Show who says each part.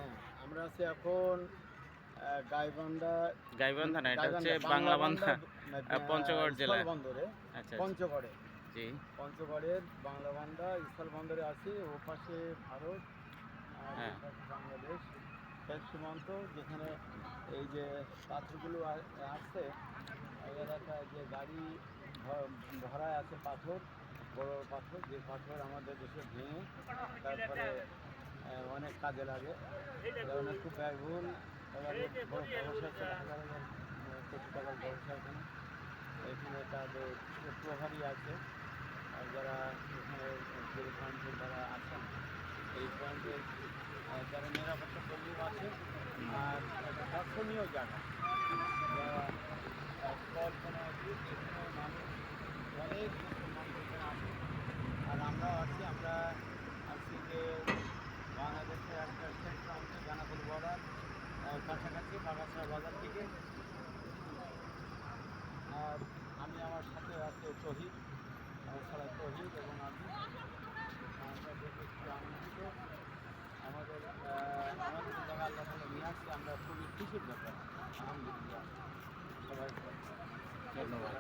Speaker 1: হ্যাঁ, আমরা আছি এখন গাইবান্ধা।
Speaker 2: গাইবান্ধা না, এটা হচ্ছে
Speaker 1: বাংলাবান্ধা
Speaker 2: বাংলাবান্ধা, পঞ্চগড় জেলা।
Speaker 1: স্থলবন্দরে।
Speaker 2: আচ্ছা, আচ্ছা।
Speaker 1: পঞ্চগড়ে,
Speaker 2: জি।
Speaker 1: পঞ্চগড়ের বাংলাবান্ধা স্থলবন্দরে আছি। ও পাশে ভারত আর
Speaker 2: হ্যাঁ।
Speaker 1: এই পাশে বাংলাদেশ, শেষ সীমান্ত, যেখানে এই যে পাথরগুলো আসছে, এই এলাকায় যে গাড়ি ভরায় আছে পাথর, বড় বড় পাথর, যে পাথর আমাদের দেশে ভেঙে তারপরে অনেক কাজে লাগে। এই কারণে খুব ব্যয়বহুল, এবারে বড় ব্যবসা আছে, হাজার হাজার কোটি টাকার ব্যবসা এখানে। এখানে তাদের প্রভারী আছে, আর যারা এখানে যে পয়েন্টে যারা আছেন, এই পয়েন্টের যারা নিরাপত্তা কর্মী আছে, আর একটা দর্শনীয় জায়গা, যারা কল্পনা আছে, যেখানে মানুষ অনেক মানুষ এখানে আসে। আর আমরাও আছি, আমরা আছি যে বাংলাদেশের একটা শেষ প্রান্তে বেনাপোল বর্ডার কাছাকাছি বাগাসা বাজার থেকে। আর আমি, আমার সাথে আছে তহিদ, আমার ছাড়া তহিদ এবং আমি। আমরা দেখে খুব আনন্দিত। আমাদের আমাদের জায়গা আল্লাহ তাআলা নিয়ে আসছে, আমরা খুবই খুশির ব্যাপার। আলহামদুলিল্লাহ, সবাই
Speaker 2: ধন্যবাদ।